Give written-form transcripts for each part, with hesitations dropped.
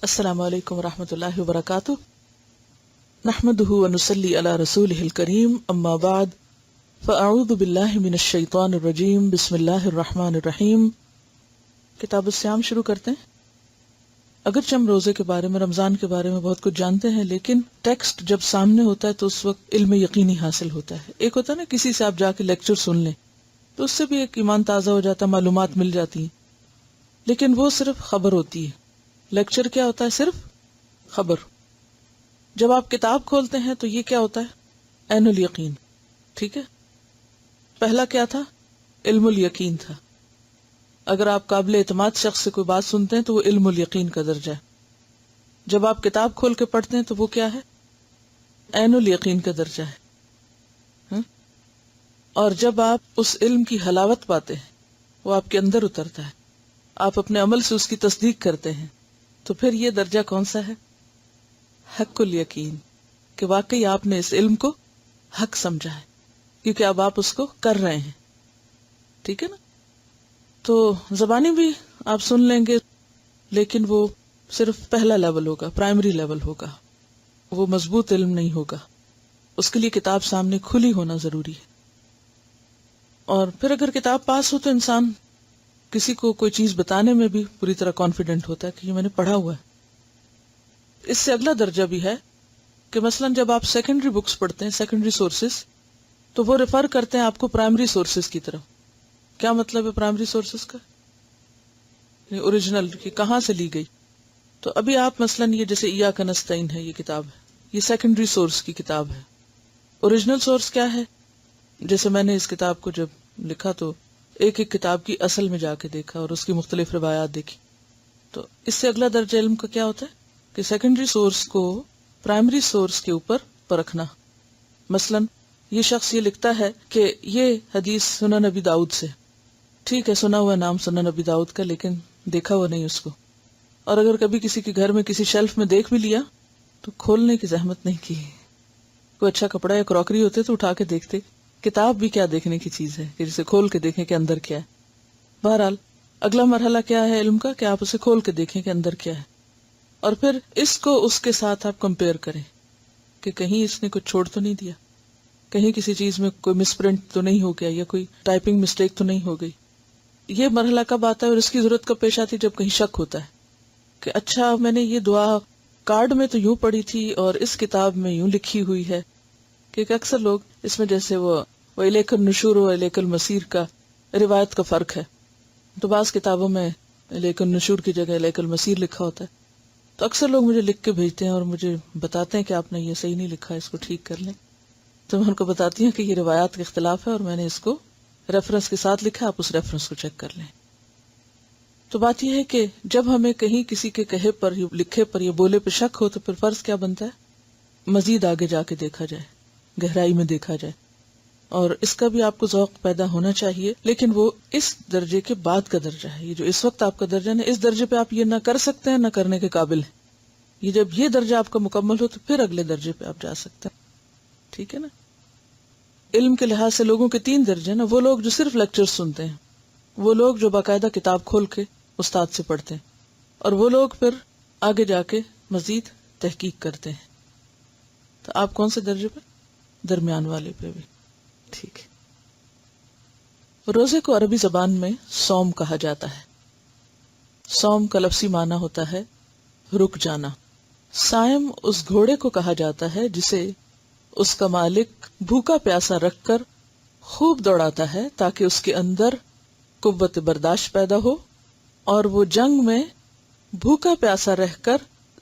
السلام علیکم ورحمۃ اللہ وبرکاتہ، نحمده ونصلی علی رسولہ الکریم، اما بعد فاعوذ باللہ من الشیطان الرجیم، بسم اللہ الرحمن الرحیم۔ کتاب الصیام شروع کرتے ہیں۔ اگرچہ ہم روزے کے بارے میں، رمضان کے بارے میں بہت کچھ جانتے ہیں، لیکن ٹیکسٹ جب سامنے ہوتا ہے تو اس وقت علم یقینی حاصل ہوتا ہے۔ ایک ہوتا ہے نا کسی سے آپ جا کے لیکچر سن لیں تو اس سے بھی ایک ایمان تازہ ہو جاتا ہے، معلومات مل جاتی ہیں، لیکن وہ صرف خبر ہوتی ہے۔ لیکچر کیا ہوتا ہے؟ صرف خبر۔ جب آپ کتاب کھولتے ہیں تو یہ کیا ہوتا ہے؟ عین الیقین۔ ٹھیک ہے، پہلا کیا تھا؟ علم الیقین تھا۔ اگر آپ قابل اعتماد شخص سے کوئی بات سنتے ہیں تو وہ علم الیقین کا درجہ ہے۔ جب آپ کتاب کھول کے پڑھتے ہیں تو وہ کیا ہے؟ عین الیقین کا درجہ ہے۔ اور جب آپ اس علم کی حلاوت پاتے ہیں، وہ آپ کے اندر اترتا ہے، آپ اپنے عمل سے اس کی تصدیق کرتے ہیں، تو پھر یہ درجہ کون سا ہے؟ حق الیقین، کہ واقعی آپ نے اس علم کو حق سمجھا ہے، کیونکہ اب آپ اس کو کر رہے ہیں۔ ٹھیک ہے نا؟ تو زبانی بھی آپ سن لیں گے، لیکن وہ صرف پہلا لیول ہوگا، پرائمری لیول ہوگا، وہ مضبوط علم نہیں ہوگا۔ اس کے لیے کتاب سامنے کھلی ہونا ضروری ہے۔ اور پھر اگر کتاب پاس ہو تو انسان کسی کو کوئی چیز بتانے میں بھی پوری طرح کانفیڈنٹ ہوتا ہے کہ یہ میں نے پڑھا ہوا ہے۔ اس سے اگلا درجہ بھی ہے کہ مثلا جب آپ سیکنڈری بکس پڑھتے ہیں، سیکنڈری سورسز، تو وہ ریفر کرتے ہیں آپ کو پرائمری سورسز کی طرف۔ کیا مطلب ہے پرائمری سورسز کا؟ اوریجنل، کہ کہاں سے لی گئی۔ تو ابھی آپ مثلا یہ جیسے ایاک نستعین ہے، یہ کتاب ہے، یہ سیکنڈری سورس کی کتاب ہے۔ اوریجنل سورس کیا ہے؟ جیسے میں نے اس کتاب کو جب لکھا تو ایک ایک کتاب کی اصل میں جا کے دیکھا اور اس کی مختلف روایات دیکھی۔ تو اس سے اگلا درجہ علم کا کیا ہوتا ہے کہ سیکنڈری سورس کو پرائمری سورس کے اوپر پرکھنا۔ مثلا یہ شخص یہ لکھتا ہے کہ یہ حدیث سنن نبی داؤد سے، ٹھیک ہے، سنا ہوا نام سنن نبی داؤد کا، لیکن دیکھا ہوا نہیں اس کو۔ اور اگر کبھی کسی کے گھر میں کسی شیلف میں دیکھ بھی لیا تو کھولنے کی زحمت نہیں کی۔ کوئی اچھا کپڑا یا کراکری ہوتے تو اٹھا کے دیکھتے۔ کتاب بھی کیا دیکھنے کی چیز ہے کہ جسے کھول کے دیکھیں کہ اندر کیا ہے۔ بہرحال اگلا مرحلہ کیا ہے علم کا کہ آپ اسے کھول کے دیکھیں کہ اندر کیا ہے، اور پھر اس کو اس کے ساتھ آپ کمپیئر کریں کہ کہیں اس نے کچھ چھوڑ تو نہیں دیا، کہیں کسی چیز میں کوئی مس پرنٹ تو نہیں ہو گیا، یا کوئی ٹائپنگ مسٹیک تو نہیں ہو گئی۔ یہ مرحلہ کب آتا ہے اور اس کی ضرورت کب پیش آتی ہے؟ جب کہیں شک ہوتا ہے کہ اچھا میں نے یہ دعا کارڈ میں تو یوں پڑھی تھی اور اس کتاب میں یوں لکھی ہوئی ہے۔ کیونکہ اکثر لوگ اس میں جیسے وہ الیک النشور و الیک المصیر کا روایت کا فرق ہے، تو بعض کتابوں میں الیک النشور کی جگہ الیک المصیر لکھا ہوتا ہے۔ تو اکثر لوگ مجھے لکھ کے بھیجتے ہیں اور مجھے بتاتے ہیں کہ آپ نے یہ صحیح نہیں لکھا، اس کو ٹھیک کر لیں۔ تو میں ان کو بتاتی ہوں کہ یہ روایات کا اختلاف ہے اور میں نے اس کو ریفرنس کے ساتھ لکھا، آپ اس ریفرنس کو چیک کر لیں۔ تو بات یہ ہے کہ جب ہمیں کہیں کسی کے کہے پر، لکھے پر یا بولے پہ شک ہو تو پھر فرض کیا بنتا ہے؟ مزید آگے جا کے دیکھا جائے، گہرائی میں دیکھا جائے، اور اس کا بھی آپ کو ذوق پیدا ہونا چاہیے، لیکن وہ اس درجے کے بعد کا درجہ ہے۔ یہ جو اس وقت آپ کا درجہ ہے، اس درجے پہ آپ یہ نہ کر سکتے ہیں نہ کرنے کے قابل ہیں۔ یہ جب یہ درجہ آپ کا مکمل ہو تو پھر اگلے درجے پہ آپ جا سکتے ہیں۔ ٹھیک ہے نا؟ علم کے لحاظ سے لوگوں کے 3 درجے ہیں نا۔ وہ لوگ جو صرف لیکچر سنتے ہیں، وہ لوگ جو باقاعدہ کتاب کھول کے استاد سے پڑھتے ہیں، اور وہ لوگ پھر آگے جا کے مزید تحقیق کرتے ہیں۔ تو آپ کون سے درجے پہ؟ درمیان والے پہ بھی۔ ٹھیک ہے۔ روزے کو عربی زبان میں صوم کہا جاتا ہے۔ صوم کا لفظی معنی ہوتا ہے رک جانا۔ صائم اس گھوڑے کو کہا جاتا ہے جسے اس کا مالک بھوکا پیاسا رکھ کر خوب دوڑاتا ہے تاکہ اس کے اندر قوت برداشت پیدا ہو اور وہ جنگ میں بھوکا پیاسا رہ کر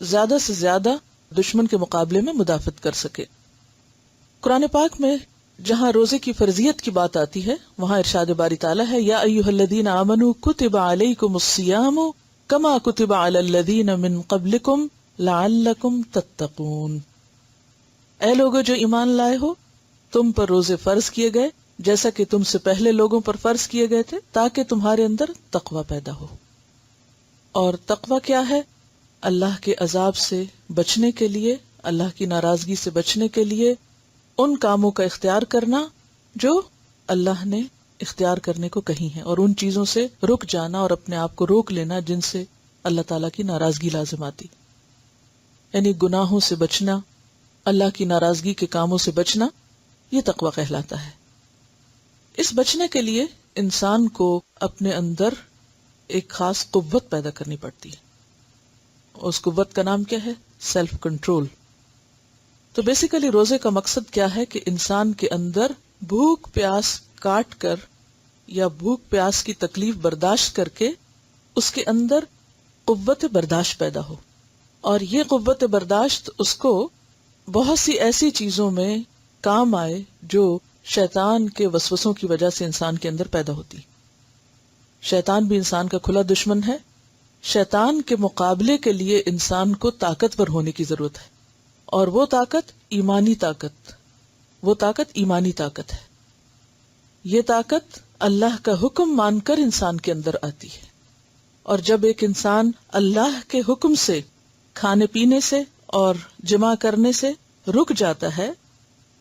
زیادہ سے زیادہ دشمن کے مقابلے میں مدافعت کر سکے۔ قرآن پاک میں جہاں روزے کی فرضیت کی بات آتی ہے وہاں ارشاد باری تعالیٰ ہے، یا ایھا الذین آمنوا کتب علیکم الصیام کما کتب علی الذین من قبلکم لعلکم تتقون۔ اے لوگو جو ایمان لائے ہو، تم پر روزے فرض کیے گئے جیسا کہ تم سے پہلے لوگوں پر فرض کیے گئے تھے تاکہ تمہارے اندر تقوی پیدا ہو۔ اور تقوی کیا ہے؟ اللہ کے عذاب سے بچنے کے لیے، اللہ کی ناراضگی سے بچنے کے لیے ان کاموں کا اختیار کرنا جو اللہ نے اختیار کرنے کو کہی ہیں، اور ان چیزوں سے رک جانا اور اپنے آپ کو روک لینا جن سے اللہ تعالیٰ کی ناراضگی لازم آتی۔ یعنی گناہوں سے بچنا، اللہ کی ناراضگی کے کاموں سے بچنا، یہ تقوی کہلاتا ہے۔ اس بچنے کے لیے انسان کو اپنے اندر ایک خاص قوت پیدا کرنی پڑتی ہے۔ اس قوت کا نام کیا ہے؟ Self control. تو بیسیکلی روزے کا مقصد کیا ہے کہ انسان کے اندر بھوک پیاس کاٹ کر یا بھوک پیاس کی تکلیف برداشت کر کے اس کے اندر قوت برداشت پیدا ہو، اور یہ قوت برداشت اس کو بہت سی ایسی چیزوں میں کام آئے جو شیطان کے وسوسوں کی وجہ سے انسان کے اندر پیدا ہوتی۔ شیطان بھی انسان کا کھلا دشمن ہے۔ شیطان کے مقابلے کے لیے انسان کو طاقتور ہونے کی ضرورت ہے، اور وہ طاقت ایمانی طاقت ہے۔ یہ طاقت اللہ کا حکم مان کر انسان کے اندر آتی ہے، اور جب ایک انسان اللہ کے حکم سے کھانے پینے سے اور جمع کرنے سے رک جاتا ہے،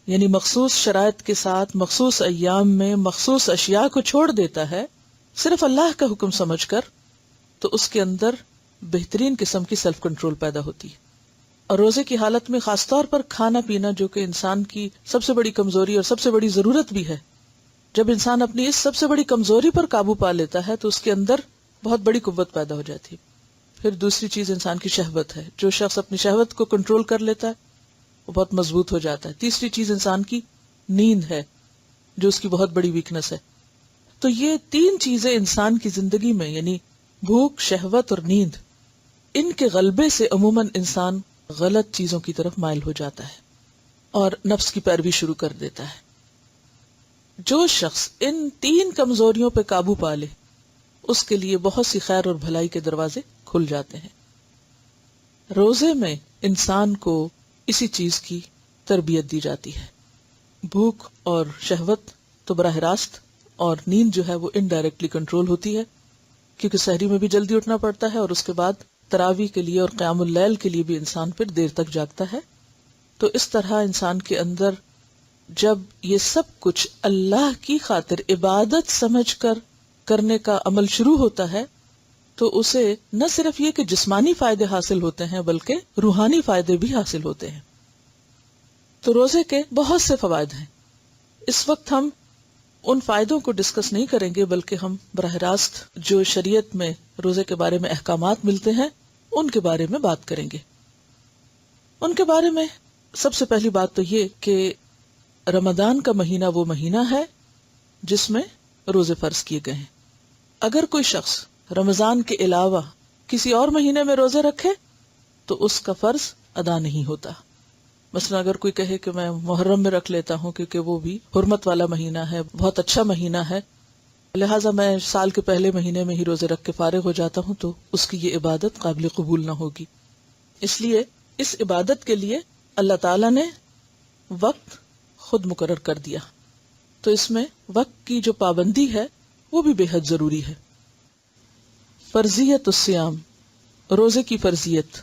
یعنی مخصوص شرائط کے ساتھ مخصوص ایام میں مخصوص اشیاء کو چھوڑ دیتا ہے صرف اللہ کا حکم سمجھ کر، تو اس کے اندر بہترین قسم کی سیلف کنٹرول پیدا ہوتی ہے۔ اور روزے کی حالت میں خاص طور پر کھانا پینا، جو کہ انسان کی سب سے بڑی کمزوری اور سب سے بڑی ضرورت بھی ہے، جب انسان اپنی اس سب سے بڑی کمزوری پر قابو پا لیتا ہے تو اس کے اندر بہت بڑی قوت پیدا ہو جاتی ہے۔ پھر دوسری چیز انسان کی شہوت ہے۔ جو شخص اپنی شہوت کو کنٹرول کر لیتا ہے وہ بہت مضبوط ہو جاتا ہے۔ تیسری چیز انسان کی نیند ہے، جو اس کی بہت بڑی ویکنس ہے۔ تو یہ تین چیزیں انسان کی زندگی میں، یعنی بھوک، شہوت اور نیند، ان کے غلبے سے عموماً انسان غلط چیزوں کی طرف مائل ہو جاتا ہے اور نفس کی پیروی شروع کر دیتا ہے۔ جو شخص ان تین کمزوریوں پہ قابو پا لے اس کے لیے بہت سی خیر اور بھلائی کے دروازے کھل جاتے ہیں۔ روزے میں انسان کو اسی چیز کی تربیت دی جاتی ہے۔ بھوک اور شہوت تو براہ راست، اور نیند جو ہے وہ انڈائریکٹلی کنٹرول ہوتی ہے، کیونکہ سحری میں بھی جلدی اٹھنا پڑتا ہے، اور اس کے بعد تراویح کے لیے اور قیام اللیل کے لیے بھی انسان پھر دیر تک جاگتا ہے۔ تو اس طرح انسان کے اندر جب یہ سب کچھ اللہ کی خاطر عبادت سمجھ کر کرنے کا عمل شروع ہوتا ہے تو اسے نہ صرف یہ کہ جسمانی فائدے حاصل ہوتے ہیں بلکہ روحانی فائدے بھی حاصل ہوتے ہیں۔ تو روزے کے بہت سے فوائد ہیں۔ اس وقت ہم ان فائدوں کو ڈسکس نہیں کریں گے، بلکہ ہم براہ راست جو شریعت میں روزے کے بارے میں احکامات ملتے ہیں ان کے بارے میں بات کریں گے۔ ان کے بارے میں سب سے پہلی بات تو یہ کہ رمضان کا مہینہ وہ مہینہ ہے جس میں روزے فرض کیے گئے ہیں۔ اگر کوئی شخص رمضان کے علاوہ کسی اور مہینے میں روزے رکھے تو اس کا فرض ادا نہیں ہوتا۔ مثلا اگر کوئی کہے کہ میں محرم میں رکھ لیتا ہوں کیونکہ وہ بھی حرمت والا مہینہ ہے، بہت اچھا مہینہ ہے، لہٰذا میں سال کے پہلے مہینے میں ہی روزے رکھ کے فارغ ہو جاتا ہوں، تو اس کی یہ عبادت قابل قبول نہ ہوگی۔ اس لیے اس عبادت کے لیے اللہ تعالیٰ نے وقت خود مقرر کر دیا، تو اس میں وقت کی جو پابندی ہے وہ بھی بے حد ضروری ہے۔ فرضیت الصیام، روزے کی فرضیت۔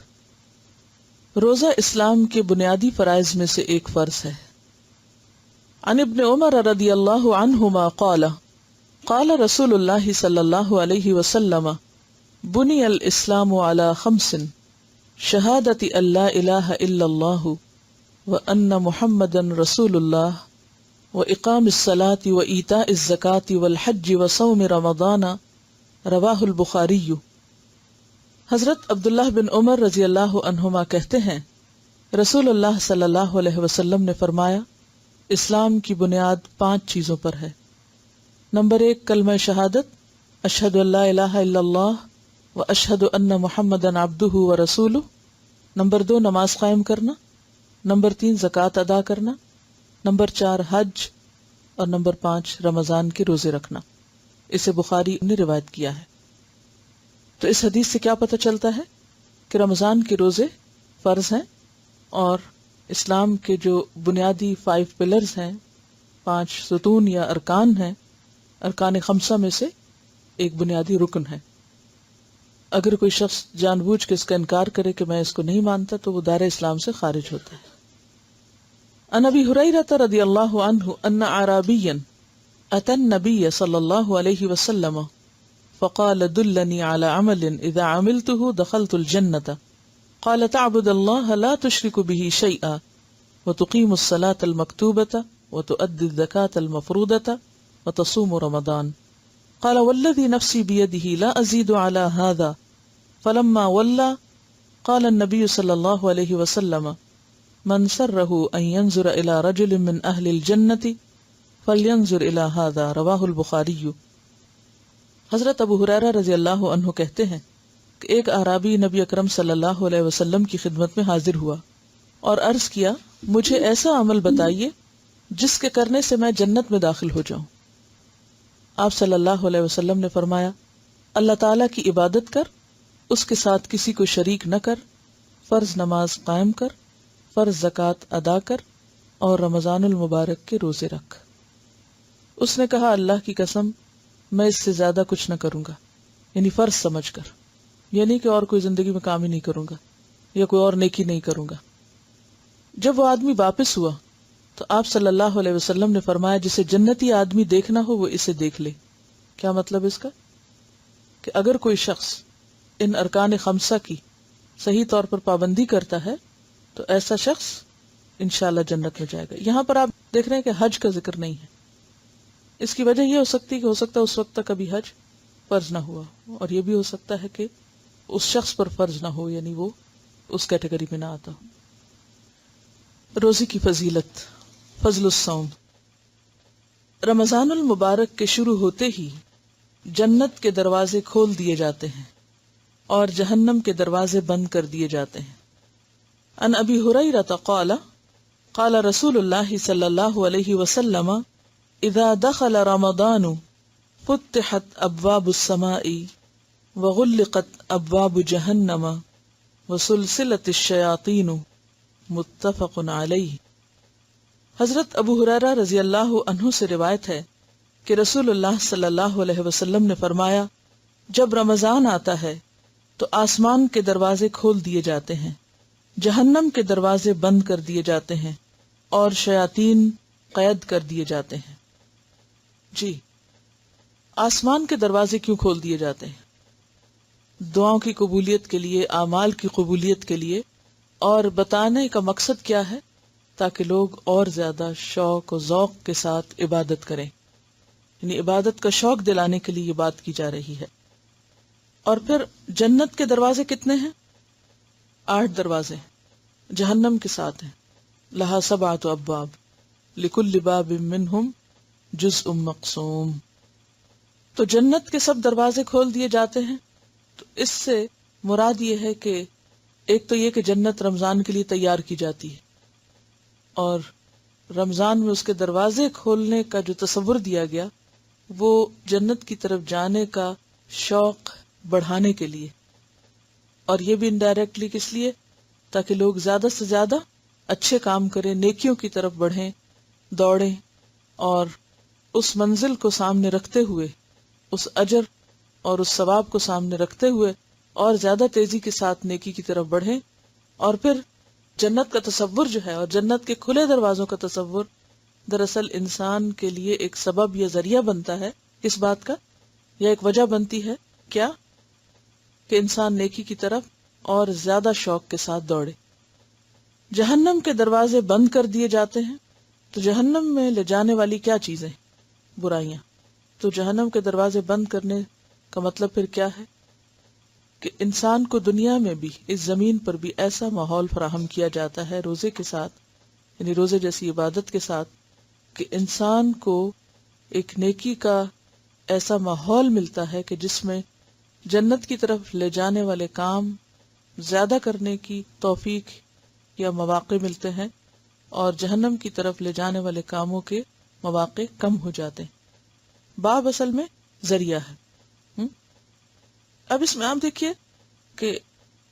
روزہ اسلام کے بنیادی فرائض میں سے ایک فرض ہے۔ عن ابن عمر رضی اللہ عنہما قال قال رسول اللہ صلی اللہ علیہ وسلم بنی الاسلام علی خمس شہادت ان لا الہ الا اللہ وان محمدا رسول اللہ واقام الصلاة وایتاء الزکاة والحج وصوم رمضان، رواہ البخاری۔ حضرت عبداللہ بن عمر رضی اللہ عنہما کہتے ہیں رسول اللہ صلی اللہ علیہ وسلم نے فرمایا، اسلام کی بنیاد 5 چیزوں پر ہے۔ نمبر 1 کلمہ شہادت، اشہد ان لا الہ الا اللہ و اشہد ان محمدا عبدہ و رسولہ۔ نمبر 2 نماز قائم کرنا۔ نمبر 3 زکوٰۃ ادا کرنا۔ نمبر 4 حج، اور نمبر 5 رمضان کے روزے رکھنا۔ اسے بخاری نے روایت کیا ہے۔ تو اس حدیث سے کیا پتہ چلتا ہے کہ رمضان کے روزے فرض ہیں، اور اسلام کے جو بنیادی 5 پلرز ہیں، 5 ستون یا ارکان ہیں، ارکان خمسہ میں سے ایک بنیادی رکن ہے۔ اگر کوئی شخص جان بوجھ کے اس کا انکار کرے کہ میں اس کو نہیں مانتا تو وہ دائرہ اسلام سے خارج ہوتا ہے۔ عن ابی ہریرہ رضی اللہ عنہ ان اعرابیا اتى النبي صلی اللہ علیہ وسلم فقال دلني على عمل اذا عملته دخلت الجنة قال تعبد الله لا تشرك به شيئا وتقيم الصلاة المكتوبة وتؤدي الزكاة المفروضة وتصوم رمضان. قال والذي نفسي بيده لا أزيد على هذا. فلما ولى قال النبي صلى الله عليه وسلم من سره أن ينظر إلى رجل من أهل الجنة فلينظر إلى هذا. رواه البخاری. حضرت ابو ہریرہ رضی اللہ عنہ کہتے ہیں کہ ایک اعرابی نبی اکرم صلی اللہ علیہ وسلم کی خدمت میں حاضر ہوا اور عرض کیا مجھے ایسا عمل بتائیے جس کے کرنے سے میں جنت میں داخل ہو جاؤں. آپ صلی اللہ علیہ وسلم نے فرمایا اللہ تعالیٰ کی عبادت کر، اس کے ساتھ کسی کو شریک نہ کر، فرض نماز قائم کر، فرض زکوٰۃ ادا کر اور رمضان المبارک کے روزے رکھ. اس نے کہا اللہ کی قسم میں اس سے زیادہ کچھ نہ کروں گا، یعنی فرض سمجھ کر، یعنی کہ اور کوئی زندگی میں کام ہی نہیں کروں گا یا کوئی اور نیکی نہیں کروں گا. جب وہ آدمی واپس ہوا تو آپ صلی اللہ علیہ وسلم نے فرمایا جسے جنتی آدمی دیکھنا ہو وہ اسے دیکھ لے. کیا مطلب اس کا؟ کہ اگر کوئی شخص ان ارکان خمسہ کی صحیح طور پر پابندی کرتا ہے تو ایسا شخص انشاءاللہ جنت میں جائے گا. یہاں پر آپ دیکھ رہے ہیں کہ حج کا ذکر نہیں ہے. اس کی وجہ یہ ہو سکتی ہے کہ ہو سکتا ہے اس وقت تک کبھی حج فرض نہ ہوا، اور یہ بھی ہو سکتا ہے کہ اس شخص پر فرض نہ ہو، یعنی وہ اس کیٹیگری میں نہ آتا ہو. روزے کی فضیلت. فضل الصوم. رمضان المبارک کے شروع ہوتے ہی جنت کے دروازے کھول دیے جاتے ہیں اور جہنم کے دروازے بند کر دیے جاتے ہیں. عن ابی ہریرہ قال قال رسول اللہ صلی اللہ علیہ وسلم اذا دخل رمضان فتحت ابواب السماء وغلقت ابواب جہنم وسلسلت الشیاطین. متفق علیہ. حضرت ابو ہریرہ رضی اللہ عنہ سے روایت ہے کہ رسول اللہ صلی اللہ علیہ وسلم نے فرمایا جب رمضان آتا ہے تو آسمان کے دروازے کھول دیے جاتے ہیں، جہنم کے دروازے بند کر دیے جاتے ہیں اور شیاطین قید کر دیے جاتے ہیں. جی، آسمان کے دروازے کیوں کھول دیے جاتے ہیں؟ دعاؤں کی قبولیت کے لیے، اعمال کی قبولیت کے لیے. اور بتانے کا مقصد کیا ہے؟ تاکہ لوگ اور زیادہ شوق و ذوق کے ساتھ عبادت کریں، یعنی عبادت کا شوق دلانے کے لیے یہ بات کی جا رہی ہے. اور پھر جنت کے دروازے کتنے ہیں؟ 8 دروازے. جہنم کے ساتھ ہیں لہا 7 ابواب لکل باب منہم جزء مقسوم. تو جنت کے سب دروازے کھول دیے جاتے ہیں. تو اس سے مراد یہ ہے کہ ایک تو یہ کہ جنت رمضان کے لیے تیار کی جاتی ہے، اور رمضان میں اس کے دروازے کھولنے کا جو تصور دیا گیا وہ جنت کی طرف جانے کا شوق بڑھانے کے لیے، اور یہ بھی انڈائریکٹلی کس لیے؟ تاکہ لوگ زیادہ سے زیادہ اچھے کام کریں، نیکیوں کی طرف بڑھیں، دوڑیں، اور اس منزل کو سامنے رکھتے ہوئے، اس اجر اور اس ثواب کو سامنے رکھتے ہوئے اور زیادہ تیزی کے ساتھ نیکی کی طرف بڑھیں. اور پھر جنت کا تصور جو ہے اور جنت کے کھلے دروازوں کا تصور دراصل انسان کے لیے ایک سبب یا ذریعہ بنتا ہے. کس بات کا؟ یا ایک وجہ بنتی ہے کیا؟ کہ انسان نیکی کی طرف اور زیادہ شوق کے ساتھ دوڑے. جہنم کے دروازے بند کر دیے جاتے ہیں. تو جہنم میں لے جانے والی کیا چیزیں؟ برائیاں. تو جہنم کے دروازے بند کرنے کا مطلب پھر کیا ہے؟ کہ انسان کو دنیا میں بھی، اس زمین پر بھی ایسا ماحول فراہم کیا جاتا ہے روزے کے ساتھ، یعنی روزے جیسی عبادت کے ساتھ، کہ انسان کو ایک نیکی کا ایسا ماحول ملتا ہے کہ جس میں جنت کی طرف لے جانے والے کام زیادہ کرنے کی توفیق یا مواقع ملتے ہیں، اور جہنم کی طرف لے جانے والے کاموں کے مواقع کم ہو جاتے ہیں. باب اصل میں ذریعہ ہے. اب اس میں آپ دیکھیے کہ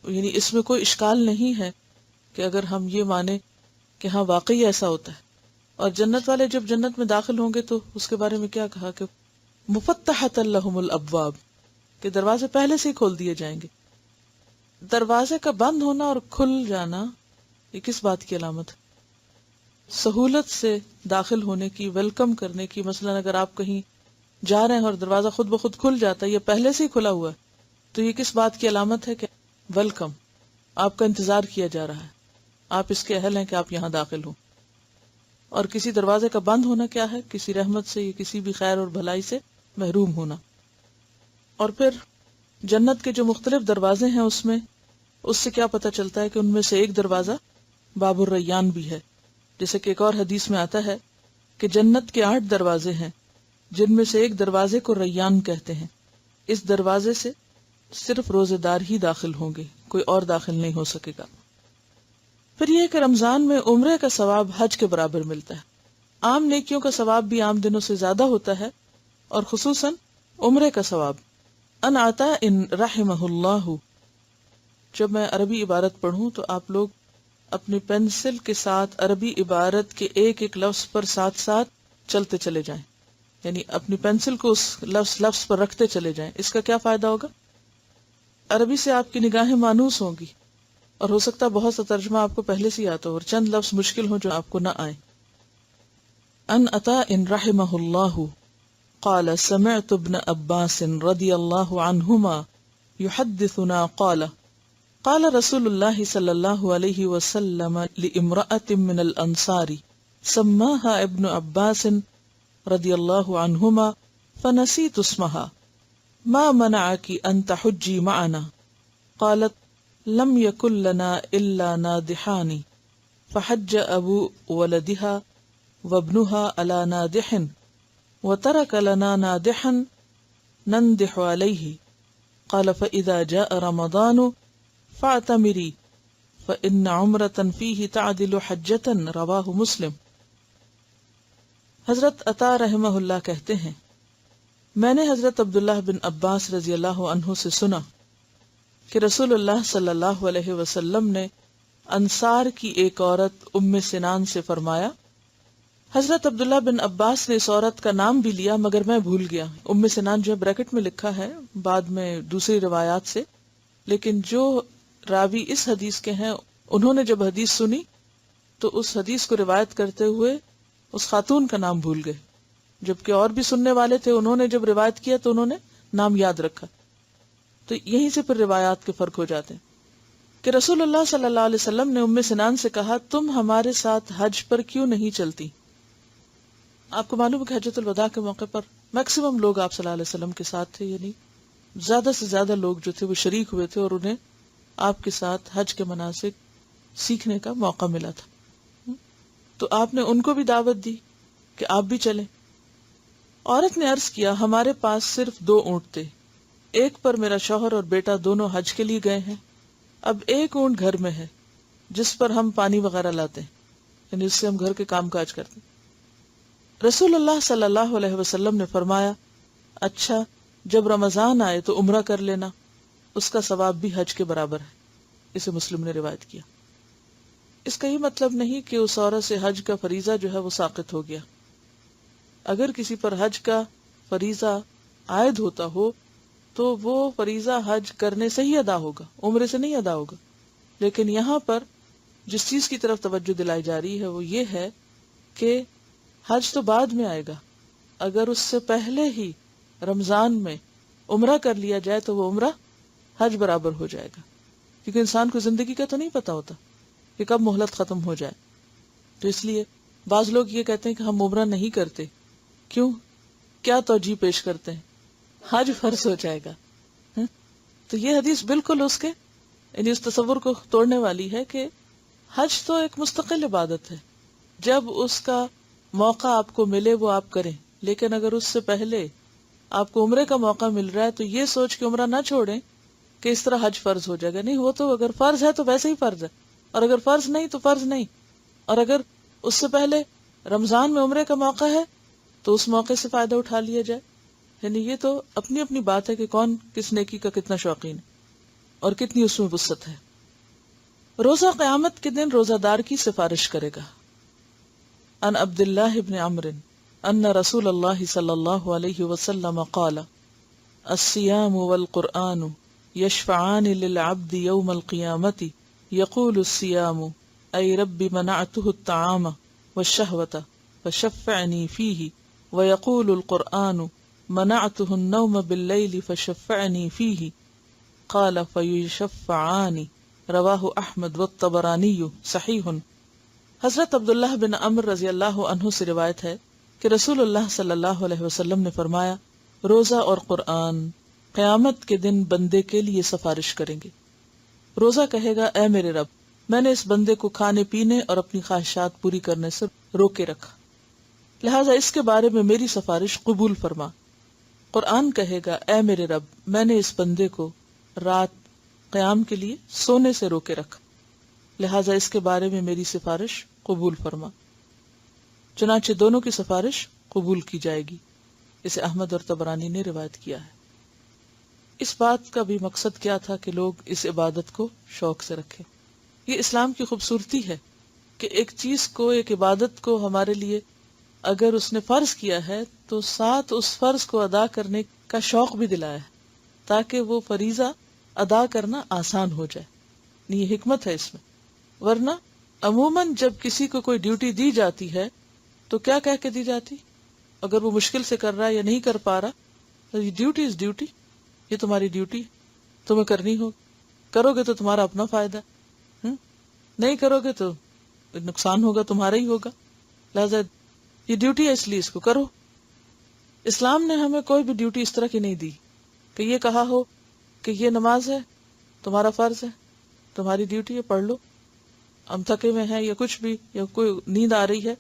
یعنی اس میں کوئی اشکال نہیں ہے کہ اگر ہم یہ مانیں کہ ہاں واقعی ایسا ہوتا ہے، اور جنت والے جب جنت میں داخل ہوں گے تو اس کے بارے میں کیا کہا کہ مفتحۃ لہم الابواب، کہ دروازے پہلے سے ہی کھول دیے جائیں گے. دروازے کا بند ہونا اور کھل جانا یہ کس بات کی علامت ہے؟ سہولت سے داخل ہونے کی، ویلکم کرنے کی. مثلا اگر آپ کہیں جا رہے ہیں اور دروازہ خود بخود کھل جاتا ہے، یہ پہلے سے ہی کھلا ہوا ہے، تو یہ کس بات کی علامت ہے کہ ویلکم، آپ کا انتظار کیا جا رہا ہے، آپ اس کے اہل ہیں کہ آپ یہاں داخل ہوں. اور کسی دروازے کا بند ہونا کیا ہے؟ کسی رحمت سے یا کسی بھی خیر اور بھلائی سے محروم ہونا. اور پھر جنت کے جو مختلف دروازے ہیں اس سے کیا پتہ چلتا ہے کہ ان میں سے ایک دروازہ باب الریان بھی ہے. جیسے کہ ایک اور حدیث میں آتا ہے کہ جنت کے 8 دروازے ہیں جن میں سے ایک دروازے کو ریان کہتے ہیں. اس دروازے سے صرف روزے دار ہی داخل ہوں گے، کوئی اور داخل نہیں ہو سکے گا. پھر یہ کہ رمضان میں عمرے کا ثواب حج کے برابر ملتا ہے. عام نیکیوں کا ثواب بھی عام دنوں سے زیادہ ہوتا ہے، اور خصوصاً عمرے کا ثواب. ان عطا ان رحمہ اللہ. جب میں عربی عبارت پڑھوں تو آپ لوگ اپنی پینسل کے ساتھ عربی عبارت کے ایک ایک لفظ پر ساتھ ساتھ چلتے چلے جائیں، یعنی اپنی پینسل کو اس لفظ پر رکھتے چلے جائیں. اس کا کیا فائدہ ہوگا؟ عربی سے آپ کی نگاہیں مانوس ہوں گی، اور ہو سکتا ہے بہت سا ترجمہ آپ کو پہلے سے ہی آتا ہو اور چند لفظ مشکل ہوں جو آپ کو نہ آئے. ان عطا ان رحمہ اللہ قال سمعت ابن عباس رضی اللہ عنہما يحدثنا قال رسول اللہ صلی اللہ علیہ وسلم لامرأة من الانصار سماها ابن عباس رضی اللہ عنہما فنسیت اسمها ما منعك ان تحجی معنا قالت لم يكن لنا الا نادحان فحج ابو ولدها وابنها على نادح وترك لنا نادحا نندح عليه قال فإذا جاء رمضان فاعتمري فإن عمرة فيه تعدل حجة رواہ مسلم. حضرت عطا رحمہ اللہ کہتے ہیں میں نے حضرت عبداللہ بن عباس رضی اللہ عنہ سے سنا کہ رسول اللہ صلی اللہ علیہ وسلم نے انصار کی ایک عورت ام سنان سے فرمایا. حضرت عبداللہ بن عباس نے اس عورت کا نام بھی لیا مگر میں بھول گیا. ام سنان جو ہے بریکٹ میں لکھا ہے بعد میں دوسری روایات سے، لیکن جو راوی اس حدیث کے ہیں انہوں نے جب حدیث سنی تو اس حدیث کو روایت کرتے ہوئے اس خاتون کا نام بھول گئے، جبکہ اور بھی سننے والے تھے، انہوں نے جب روایت کیا تو انہوں نے نام یاد رکھا. تو یہیں سے پھر روایات کے فرق ہو جاتے ہیں کہ رسول اللہ صلی اللہ علیہ وسلم نے ام سنان سے کہا تم ہمارے ساتھ حج پر کیوں نہیں چلتی؟ آپ کو معلوم ہے کہ حجۃ الوداع کے موقع پر میکسیمم لوگ آپ صلی اللہ علیہ وسلم کے ساتھ تھے، یعنی زیادہ سے زیادہ لوگ جو تھے وہ شریک ہوئے تھے اور انہیں آپ کے ساتھ حج کے مناسک سیکھنے کا موقع ملا تھا. تو آپ نے ان کو بھی دعوت دی کہ آپ بھی چلیں. عورت نے عرض کیا ہمارے پاس صرف 2 اونٹ تھے، ایک پر میرا شوہر اور بیٹا دونوں حج کے لیے گئے ہیں، اب ایک اونٹ گھر میں ہے جس پر ہم پانی وغیرہ لاتے ہیں، یعنی اس سے ہم گھر کے کام کاج کرتے ہیں. رسول اللہ صلی اللہ علیہ وسلم نے فرمایا اچھا جب رمضان آئے تو عمرہ کر لینا، اس کا ثواب بھی حج کے برابر ہے. اسے مسلم نے روایت کیا. اس کا یہ مطلب نہیں کہ اس عورت سے حج کا فریضہ جو ہے وہ ساقط ہو گیا. اگر کسی پر حج کا فریضہ عائد ہوتا ہو تو وہ فریضہ حج کرنے سے ہی ادا ہوگا، عمرے سے نہیں ادا ہوگا. لیکن یہاں پر جس چیز کی طرف توجہ دلائی جا رہی ہے وہ یہ ہے کہ حج تو بعد میں آئے گا، اگر اس سے پہلے ہی رمضان میں عمرہ کر لیا جائے تو وہ عمرہ حج برابر ہو جائے گا، کیونکہ انسان کو زندگی کا تو نہیں پتا ہوتا کہ کب مہلت ختم ہو جائے. تو اس لیے بعض لوگ یہ کہتے ہیں کہ ہم عمرہ نہیں کرتے. کیوں؟ کیا توجیہ پیش کرتے ہیں؟ حج فرض ہو جائے گا. تو یہ حدیث بالکل اس کے یعنی اس تصور کو توڑنے والی ہے کہ حج تو ایک مستقل عبادت ہے، جب اس کا موقع آپ کو ملے وہ آپ کریں. لیکن اگر اس سے پہلے آپ کو عمرے کا موقع مل رہا ہے تو یہ سوچ کے عمرہ نہ چھوڑیں کہ اس طرح حج فرض ہو جائے گا. نہیں، وہ تو اگر فرض ہے تو ویسے ہی فرض ہے، اور اگر فرض نہیں تو فرض نہیں. اور اگر اس سے پہلے رمضان میں عمرے کا موقع ہے تو اس موقع سے فائدہ اٹھا لیا جائے. یعنی یہ تو اپنی اپنی بات ہے کہ کون کس نیکی کا کتنا شوقین ہے اور کتنی اس میں وسعت ہے. روزہ قیامت کے دن روزہ دار کی سفارش کرے گا. ان عبد اللہ بن عمرو ان رسول اللہ صلی اللہ علیہ وسلم قال الصیام والقرآن یشفعان للعبد یوم القیامت یقول الصیام ای رب منعته الطعام والشہوة فشفعنی فیہ ویقول القرآن منعته النوم باللیل فشفعنی فیہ قال فیشفعان رواہ احمد والطبرانی صحیح۔ حضرت عبداللہ بن عمر رضی اللہ عنہ سے روایت ہے کہ رسول اللہ صلی اللہ علیہ وسلم نے فرمایا، روزہ اور قرآن قیامت کے دن بندے کے لیے سفارش کریں گے۔ روزہ کہے گا، اے میرے رب، میں نے اس بندے کو کھانے پینے اور اپنی خواہشات پوری کرنے سے روکے رکھا، لہٰذا اس کے بارے میں میری سفارش قبول فرما۔ قرآن کہے گا، اے میرے رب، میں نے اس بندے کو رات قیام کے لیے سونے سے روکے رکھا، لہٰذا اس کے بارے میں میری سفارش قبول فرما۔ چنانچہ دونوں کی سفارش قبول کی جائے گی۔ اسے احمد اور طبرانی نے روایت کیا ہے۔ اس بات کا بھی مقصد کیا تھا کہ لوگ اس عبادت کو شوق سے رکھیں۔ یہ اسلام کی خوبصورتی ہے کہ ایک چیز کو، ایک عبادت کو ہمارے لیے اگر اس نے فرض کیا ہے تو ساتھ اس فرض کو ادا کرنے کا شوق بھی دلایا ہے، تاکہ وہ فریضہ ادا کرنا آسان ہو جائے۔ یہ حکمت ہے اس میں۔ ورنہ عموماً جب کسی کو کوئی ڈیوٹی دی جاتی ہے تو کیا کہہ کے دی جاتی؟ اگر وہ مشکل سے کر رہا ہے یا نہیں کر پا رہا تو یہ ڈیوٹی از ڈیوٹی، یہ تمہاری ڈیوٹی تمہیں کرنی ہو، کرو گے تو تمہارا اپنا فائدہ، نہیں کرو گے تو نقصان ہوگا، تمہارا ہی ہوگا، لہذا یہ ڈیوٹی ہے اس لیے اس کو کرو۔ اسلام نے ہمیں کوئی بھی ڈیوٹی اس طرح کی نہیں دی کہ یہ کہا ہو کہ یہ نماز ہے، تمہارا فرض ہے، تمہاری ڈیوٹی ہے، پڑھ لو، ہم تھکے ہوئے ہیں یا کچھ بھی، یا کوئی نیند آ رہی ہے،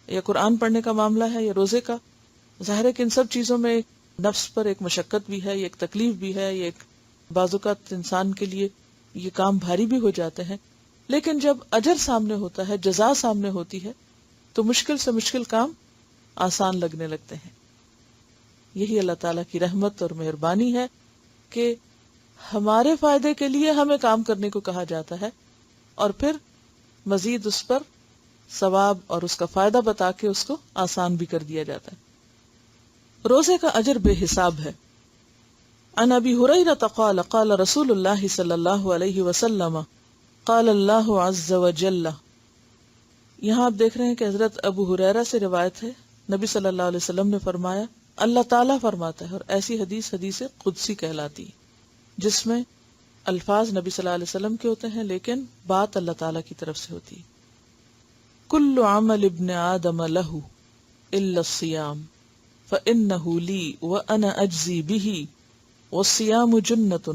یا قرآن پڑھنے کا معاملہ ہے، یا روزے کا۔ ظاہر ہے کہ ان سب چیزوں میں نفس پر ایک مشقت بھی ہے، یہ ایک تکلیف بھی ہے، یہ ایک بعض اوقات انسان کے لیے یہ کام بھاری بھی ہو جاتے ہیں، لیکن جب اجر سامنے ہوتا ہے، جزا سامنے ہوتی ہے، تو مشکل سے مشکل کام آسان لگنے لگتے ہیں۔ یہی اللہ تعالیٰ کی رحمت اور مہربانی ہے کہ ہمارے فائدے کے لیے ہمیں کام کرنے کو کہا جاتا ہے، اور پھر مزید اس پر ثواب اور اس کا فائدہ بتا کے اس کو آسان بھی کر دیا جاتا ہے۔ روزے کا اجر بے حساب ہے۔ عن ابی ہریرہ قال قال رسول اللہ صلی اللہ علیہ وسلم قال اللہ عز وجل۔ یہاں آپ دیکھ رہے ہیں کہ حضرت ابو ہریرہ سے روایت ہے، نبی صلی اللہ علیہ وسلم نے فرمایا، اللہ تعالیٰ فرماتا ہے، اور ایسی حدیث قدسی کہلاتی ہے جس میں الفاظ نبی صلی اللہ علیہ وسلم کے ہوتے ہیں لیکن بات اللہ تعالیٰ کی طرف سے ہوتی ہے۔ کل عمل ابن آدم لہ الا الصیام فإنہ لی وأنا اجزی بہ والصیام جنۃ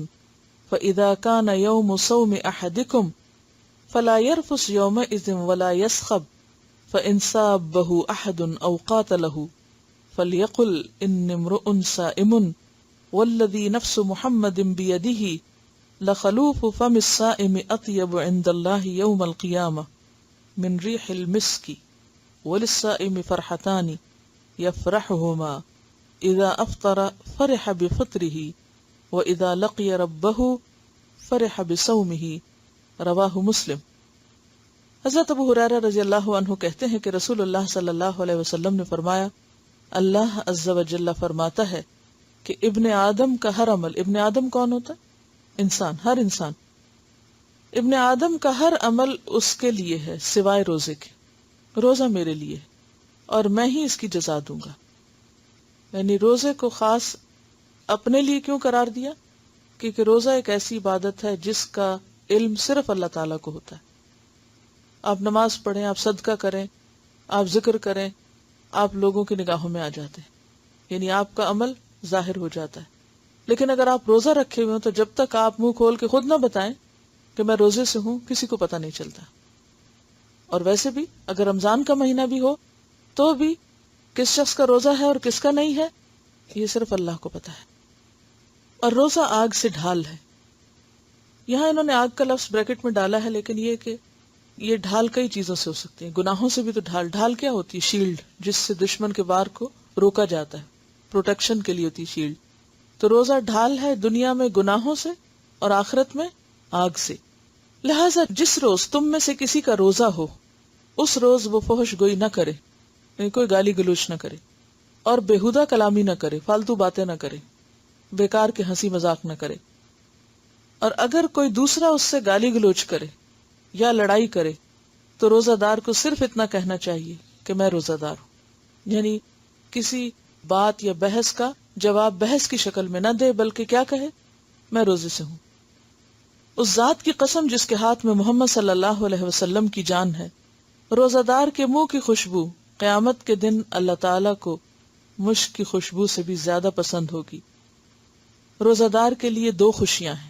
فإذا كان یوم صوم احدکم فلا يرفث یومئذ ولا يسخب فإن سابہ احد او قاتلہ فلیقل انی امرؤ صائم والذی نفس محمد بیدہ لخلوف فم الصائم اطیب عند اللہ یوم القیامہ من ریح المسک وللصائم فرحتان یفرحہما اذا افطر فرح بفطرہ واذا لقی ربہ فرح بصومہ، رواہ مسلم۔ حضرت ابو ہریرہ رضی اللہ عنہ کہتے ہیں کہ رسول اللہ صلی اللہ علیہ وسلم نے فرمایا، اللہ عز و جل فرماتا ہے کہ ابن آدم کا ہر عمل، ابن آدم کون ہوتا ہے؟ انسان، ہر انسان، ابن آدم کا ہر عمل اس کے لیے ہے سوائے روزے کے۔ روزہ میرے لیے اور میں ہی اس کی جزا دوں گا۔ یعنی روزے کو خاص اپنے لیے کیوں قرار دیا؟ کیونکہ روزہ ایک ایسی عبادت ہے جس کا علم صرف اللہ تعالیٰ کو ہوتا ہے۔ آپ نماز پڑھیں، آپ صدقہ کریں، آپ ذکر کریں، آپ لوگوں کی نگاہوں میں آ جاتے ہیں، یعنی آپ کا عمل ظاہر ہو جاتا ہے۔ لیکن اگر آپ روزہ رکھے ہوئے ہوں تو جب تک آپ منہ کھول کے خود نہ بتائیں کہ میں روزے سے ہوں، کسی کو پتہ نہیں چلتا۔ اور ویسے بھی اگر رمضان کا مہینہ بھی ہو تو بھی کس شخص کا روزہ ہے اور کس کا نہیں ہے یہ صرف اللہ کو پتہ ہے۔ اور روزہ آگ سے ڈھال ہے۔ یہاں انہوں نے آگ کا لفظ بریکٹ میں ڈالا ہے، لیکن یہ کہ یہ ڈھال کئی چیزوں سے ہو سکتی ہے، گناہوں سے بھی تو ڈھال کیا ہوتی ہے؟ شیلڈ، جس سے دشمن کے وار کو روکا جاتا ہے، پروٹیکشن کے لیے ہوتی ہے شیلڈ۔ تو روزہ ڈھال ہے دنیا میں گناہوں سے اور آخرت میں آگ سے۔ لہٰذا جس روز تم میں سے کسی کا روزہ ہو اس روز وہ فحش گوئی نہ کرے، یعنی کوئی گالی گلوچ نہ کرے، اور بےہودہ کلامی نہ کرے، فالتو باتیں نہ کرے، بیکار کے ہنسی مذاق نہ کرے۔ اور اگر کوئی دوسرا اس سے گالی گلوچ کرے یا لڑائی کرے تو روزہ دار کو صرف اتنا کہنا چاہیے کہ میں روزہ دار ہوں، یعنی کسی بات یا بحث کا جواب بحث کی شکل میں نہ دے، بلکہ کیا کہے؟ میں روزے سے ہوں۔ اس ذات کی قسم جس کے ہاتھ میں محمد صلی اللہ علیہ وسلم کی جان ہے، روزہ دار کے منہ کی خوشبو قیامت کے دن اللہ تعالیٰ کو مشک کی خوشبو سے بھی زیادہ پسند ہوگی۔ روزہ دار کے لیے دو خوشیاں ہیں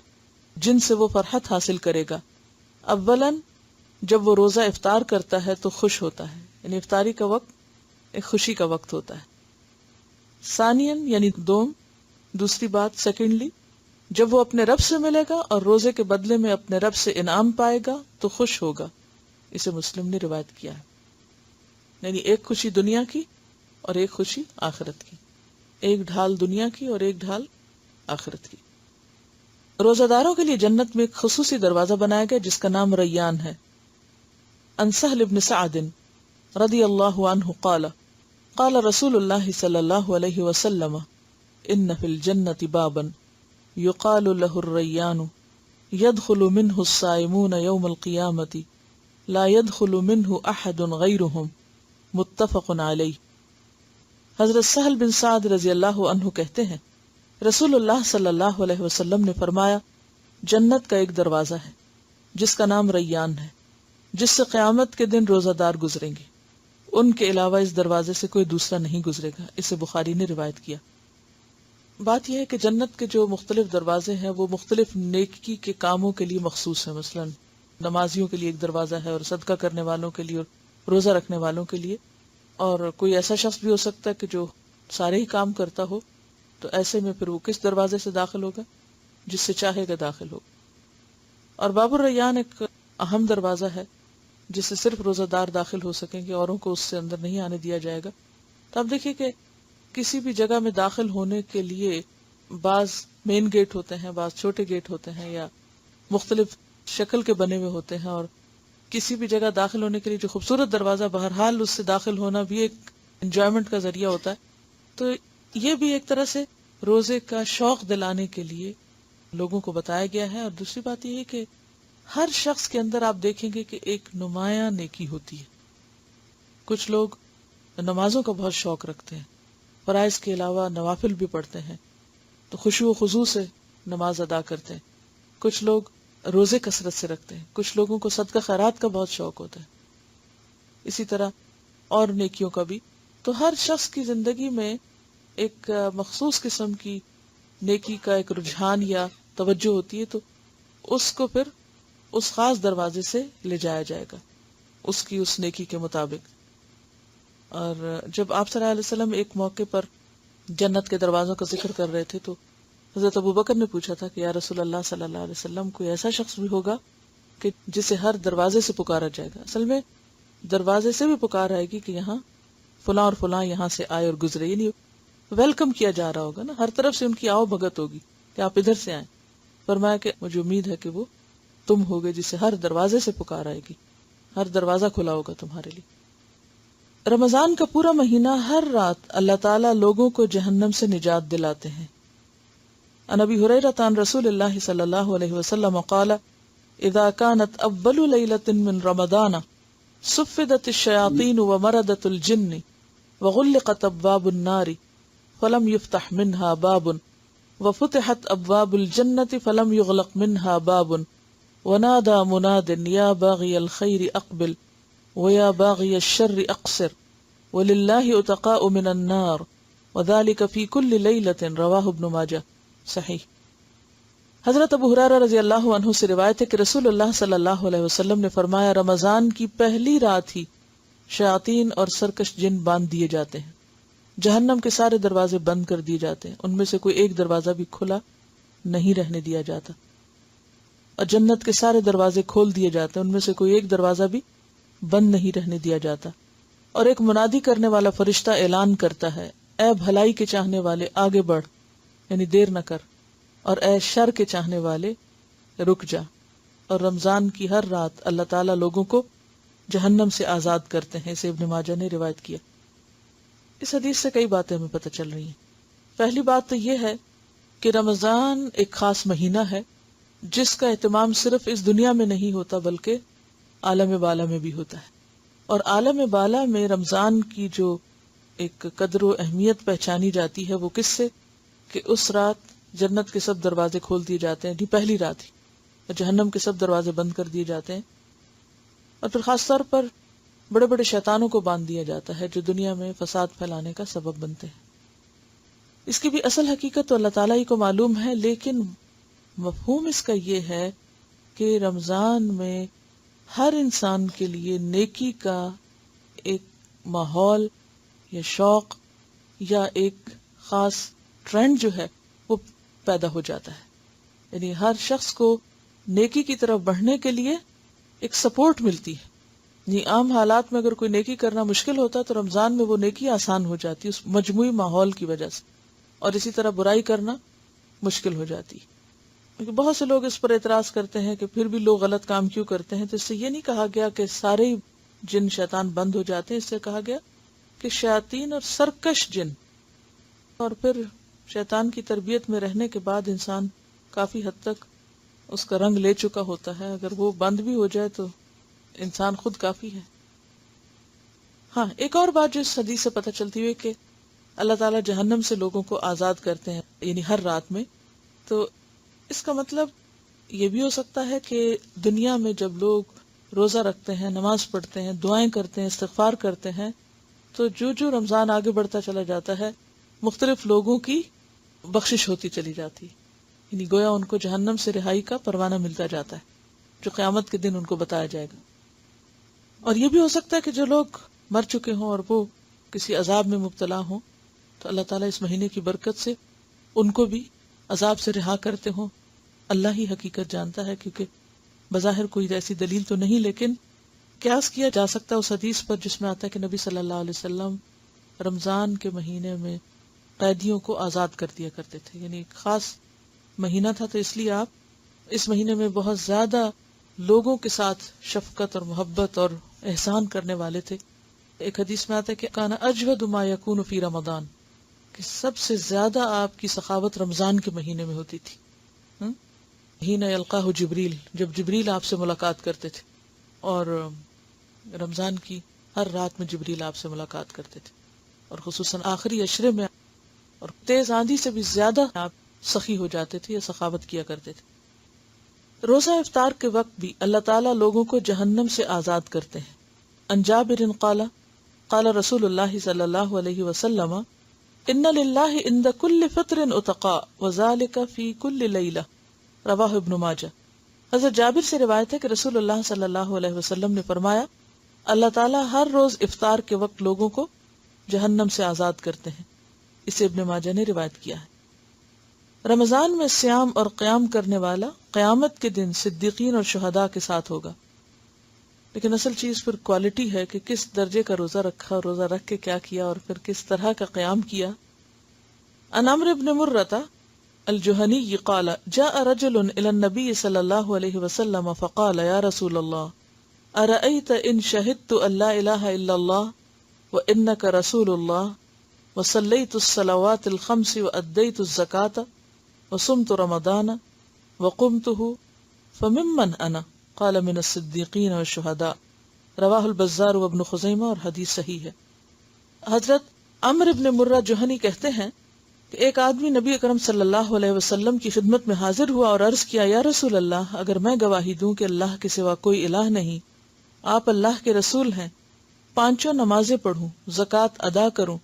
جن سے وہ فرحت حاصل کرے گا۔ اولاً جب وہ روزہ افطار کرتا ہے تو خوش ہوتا ہے، یعنی افطاری کا وقت ایک خوشی کا وقت ہوتا ہے۔ ثانیاً یعنی دوسری بات سیکنڈلی، جب وہ اپنے رب سے ملے گا اور روزے کے بدلے میں اپنے رب سے انعام پائے گا تو خوش ہوگا۔ اسے مسلم نے روایت کیا ہے۔ یعنی ایک خوشی دنیا کی اور ایک خوشی آخرت کی، ایک ڈھال دنیا کی اور ایک ڈھال آخرت کی۔ روزہ داروں کے لیے جنت میں ایک خصوصی دروازہ بنایا گیا جس کا نام ریان ہے۔ عن سہل بن سعد رضی اللہ عنہ قال قال رسول اللہ صلی اللہ علیہ وسلم ان فی الجنة بابا یقال له الریان يدخل منه الصائمون يوم القيامة لا يدخل منه احد غیرهم متفق علیہ۔ حضرت سہل بن سعد رضی اللہ عنہ کہتے ہیں رسول اللہ صلی اللہ علیہ وسلم نے فرمایا جنت کا ایک دروازہ ہے جس کا نام ریان ہے، جس سے قیامت کے دن روزہ دار گزریں گے، ان کے علاوہ اس دروازے سے کوئی دوسرا نہیں گزرے گا۔ اسے بخاری نے روایت کیا۔ بات یہ ہے کہ جنت کے جو مختلف دروازے ہیں وہ مختلف نیکی کے کاموں کے لیے مخصوص ہیں۔ مثلا نمازیوں کے لیے ایک دروازہ ہے، اور صدقہ کرنے والوں کے لیے، اور روزہ رکھنے والوں کے لیے، اور کوئی ایسا شخص بھی ہو سکتا ہے کہ جو سارے ہی کام کرتا ہو، تو ایسے میں پھر وہ کس دروازے سے داخل ہوگا؟ جس سے چاہے گا داخل ہوگا۔ اور باب الریان ایک اہم دروازہ ہے جس سے صرف روزہ دار داخل ہو سکیں گے، اوروں کو اس سے اندر نہیں آنے دیا جائے گا۔ تو اب دیکھیے کہ کسی بھی جگہ میں داخل ہونے کے لیے بعض مین گیٹ ہوتے ہیں، بعض چھوٹے گیٹ ہوتے ہیں، یا مختلف شکل کے بنے ہوئے ہوتے ہیں، اور کسی بھی جگہ داخل ہونے کے لیے جو خوبصورت دروازہ، بہرحال اس سے داخل ہونا بھی ایک انجوائمنٹ کا ذریعہ ہوتا ہے۔ تو یہ بھی ایک طرح سے روزے کا شوق دلانے کے لیے لوگوں کو بتایا گیا ہے۔ اور دوسری بات یہ ہے کہ ہر شخص کے اندر آپ دیکھیں گے کہ ایک نمایاں نیکی ہوتی ہے۔ کچھ لوگ نمازوں کا بہت شوق رکھتے ہیں، فرائض کے علاوہ نوافل بھی پڑھتے ہیں، تو خشوع و خضوع سے نماز ادا کرتے ہیں۔ کچھ لوگ روزے کثرت سے رکھتے ہیں، کچھ لوگوں کو صدقہ خیرات کا بہت شوق ہوتا ہے، اسی طرح اور نیکیوں کا بھی۔ تو ہر شخص کی زندگی میں ایک مخصوص قسم کی نیکی کا ایک رجحان یا توجہ ہوتی ہے، تو اس کو پھر اس خاص دروازے سے لے جایا جائے گا اس کی اس نیکی کے مطابق۔ اور جب آپ صلی اللہ علیہ وسلم ایک موقع پر جنت کے دروازوں کا ذکر کر رہے تھے تو حضرت ابوبکر نے پوچھا تھا کہ یا رسول اللہ صلی اللہ علیہ وسلم کوئی ایسا شخص بھی ہوگا کہ جسے ہر دروازے سے پکارا جائے گا؟ اصل میں دروازے سے بھی پکار آئے گی کہ یہاں فلاں اور فلاں یہاں سے آئے اور گزرے، یعنی ویلکم کیا جا رہا ہوگا نا، ہر طرف سے ان کی آؤ بھگت ہوگی کہ آپ ادھر سے آئیں۔ فرمایا کہ مجھے امید ہے کہ وہ تم ہوگے جسے ہر دروازے سے پکار آئے گی، ہر دروازہ کھلا ہوگا تمہارے لیے۔ رمضان کا پورا مہینہ ہر رات اللہ تعالیٰ لوگوں کو جہنم سے نجات دلاتے ہیں۔ عن ابی ہریرہ عن رسول اللہ صلی اللہ علیہ وسلم قال اذا كانت اول لیلۃ من رمضان صفدت الشیاطین ومردت الجن وغلقت ابواب النار فلم يفتح منها باب وفتحت ابواب الجنة فلم يغلق منها باب ونادى مناد يا باغي الخير اقبل ويا باغي الشر اقصر ولله اتقاء من النار وذلك في كل ليلة رواه ابن ماجہ۔ صحیح۔ حضرت ابو ہریرہ رضی اللہ عنہ سے روایت ہے کہ رسول اللہ صلی اللہ علیہ وسلم نے فرمایا رمضان کی پہلی رات ہی شیاطین اور سرکش جن باندھ دیے جاتے ہیں، جہنم کے سارے دروازے بند کر دیے جاتے ہیں، ان میں سے کوئی ایک دروازہ بھی کھلا نہیں رہنے دیا جاتا، اور جنت کے سارے دروازے کھول دیے جاتے ہیں، ان میں سے کوئی ایک دروازہ بھی بند نہیں رہنے دیا جاتا، اور ایک منادی کرنے والا فرشتہ اعلان کرتا ہے اے بھلائی کے چاہنے والے آگے بڑھ، یعنی دیر نہ کر، اور اے شر کے چاہنے والے رک جا۔ اور رمضان کی ہر رات اللہ تعالیٰ لوگوں کو جہنم سے آزاد کرتے ہیں، اسے ابن ماجہ نے روایت کیا۔ اس حدیث سے کئی باتیں ہمیں پتہ چل رہی ہیں۔ پہلی بات تو یہ ہے کہ رمضان ایک خاص مہینہ ہے جس کا اہتمام صرف اس دنیا میں نہیں ہوتا بلکہ عالم بالا میں بھی ہوتا ہے، اور عالم بالا میں رمضان کی جو ایک قدر و اہمیت پہچانی جاتی ہے وہ کس سے؟ کہ اس رات جنت کے سب دروازے کھول دیے جاتے ہیں، پہلی رات ہی، اور جہنم کے سب دروازے بند کر دیے جاتے ہیں، اور پھر خاص طور پر بڑے بڑے شیطانوں کو باندھ دیا جاتا ہے جو دنیا میں فساد پھیلانے کا سبب بنتے ہیں۔ اس کی بھی اصل حقیقت تو اللہ تعالیٰ ہی کو معلوم ہے، لیکن مفہوم اس کا یہ ہے کہ رمضان میں ہر انسان کے لیے نیکی کا ایک ماحول یا شوق یا ایک خاص ٹرینڈ جو ہے وہ پیدا ہو جاتا ہے، یعنی ہر شخص کو نیکی کی طرف بڑھنے کے لیے ایک سپورٹ ملتی ہے۔ یعنی عام حالات میں اگر کوئی نیکی کرنا مشکل ہوتا تو رمضان میں وہ نیکی آسان ہو جاتی اس مجموعی ماحول کی وجہ سے، اور اسی طرح برائی کرنا مشکل ہو جاتی۔ کیونکہ بہت سے لوگ اس پر اعتراض کرتے ہیں کہ پھر بھی لوگ غلط کام کیوں کرتے ہیں، تو اس سے یہ نہیں کہا گیا کہ سارے ہی جن شیطان بند ہو جاتے ہیں، اس سے کہا گیا کہ شیاطین اور سرکش جن، اور پھر شیطان کی تربیت میں رہنے کے بعد انسان کافی حد تک اس کا رنگ لے چکا ہوتا ہے، اگر وہ بند بھی ہو جائے تو انسان خود کافی ہے۔ ہاں، ایک اور بات جو اس حدیث سے پتہ چلتی ہے کہ اللہ تعالیٰ جہنم سے لوگوں کو آزاد کرتے ہیں، یعنی ہر رات میں، تو اس کا مطلب یہ بھی ہو سکتا ہے کہ دنیا میں جب لوگ روزہ رکھتے ہیں، نماز پڑھتے ہیں، دعائیں کرتے ہیں، استغفار کرتے ہیں، تو جو رمضان آگے بڑھتا چلا جاتا ہے مختلف لوگوں کی بخشش ہوتی چلی جاتی، یعنی گویا ان کو جہنم سے رہائی کا پروانہ ملتا جاتا ہے جو قیامت کے دن ان کو بتایا جائے گا۔ اور یہ بھی ہو سکتا ہے کہ جو لوگ مر چکے ہوں اور وہ کسی عذاب میں مبتلا ہوں تو اللہ تعالیٰ اس مہینے کی برکت سے ان کو بھی عذاب سے رہا کرتے ہوں۔ اللہ ہی حقیقت جانتا ہے، کیونکہ بظاہر کوئی ایسی دلیل تو نہیں، لیکن قیاس کیا جا سکتا ہے اس حدیث پر جس میں آتا ہے کہ نبی صلی اللہ علیہ وسلم رمضان کے مہینے میں قیدیوں کو آزاد کر دیا کرتے تھے، یعنی ایک خاص مہینہ تھا تو اس لیے آپ اس مہینے میں بہت زیادہ لوگوں کے ساتھ شفقت اور محبت اور احسان کرنے والے تھے۔ ایک حدیث میں آتا ہے کہ کانا اجود ما یکون فی رمضان، کہ سب سے زیادہ آپ کی سخاوت رمضان کے مہینے میں ہوتی تھی۔ حین یلقاہ جبریل، جب جبریل آپ سے ملاقات کرتے تھے، اور رمضان کی ہر رات میں جبریل آپ سے ملاقات کرتے تھے، اور خصوصاً آخری عشرے میں اور تیز آندھی سے بھی زیادہ آپ سخی ہو جاتے تھے یا سخاوت کیا کرتے تھے۔ روزہ افطار کے وقت بھی اللہ تعالیٰ لوگوں کو جہنم سے آزاد کرتے ہیں۔ عن جابر قال قال رسول اللہ صلی اللہ علیہ وسلم ان للہ عند کل فطر اتقاء وذلك فی کل لیلہ، رواہ ابن ماجہ۔ حضرت جابر سے روایت ہے کہ رسول اللہ صلی اللہ علیہ وسلم نے فرمایا، اللہ تعالیٰ ہر روز افطار کے وقت لوگوں کو جہنم سے آزاد کرتے ہیں۔ اسے ابن ماجہ نے روایت کیا ہے۔ رمضان میں صیام اور قیام کرنے والا قیامت کے دن صدیقین اور شہداء کے ساتھ ہوگا، لیکن اصل چیز پھر کوالٹی ہے کہ کس درجے کا روزہ رکھا، روزہ رکھ کے کیا کیا، اور پھر کس طرح کا قیام کیا۔ عن عمرو بن مرۃ الجہنی قال جاء رجل الى النبي صلی اللہ علیہ وسلم فقال یا رسول اللہ ارأیت ان شہدت ان لا الہ الا اللہ وانک رسول اللہ وصلیت الصلوات الخمس وادیت الزکاة وصمت رمضان وقمته فممن انا قال من الصدیقین والشہداء، رواہ البزار وابن خزیمہ، اور حدیث صحیح ہے۔ حضرت عمرو بن مرہ جوہنی کہتے ہیں کہ ایک آدمی نبی اکرم صلی اللہ علیہ وسلم کی خدمت میں حاضر ہوا اور عرض کیا، یا رسول اللہ، اگر میں گواہی دوں کہ اللہ کے سوا کوئی الہ نہیں، آپ اللہ کے رسول ہیں، پانچوں نمازیں پڑھوں، زکوٰۃ ادا کروں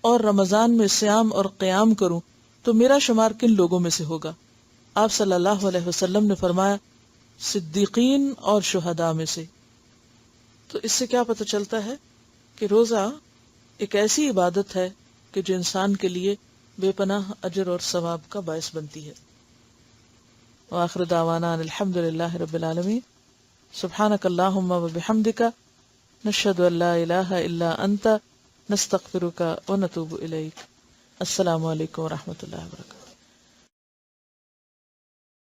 اور رمضان میں صیام اور قیام کروں تو میرا شمار کن لوگوں میں سے ہوگا؟ آپ صلی اللہ علیہ وسلم نے فرمایا، صدیقین اور شہداء میں سے۔ تو اس سے کیا پتہ چلتا ہے کہ روزہ ایک ایسی عبادت ہے کہ جو انسان کے لیے بے پناہ اجر اور ثواب کا باعث بنتی ہے۔ وآخر دعوانا الحمد للہ رب العالمین، سبحانک اللہم وبحمدک، نشہد ان لا الہ الا انت، نستغفرک ونتوب الیک۔ السلام علیکم ورحمۃ اللہ وبرکاتہ۔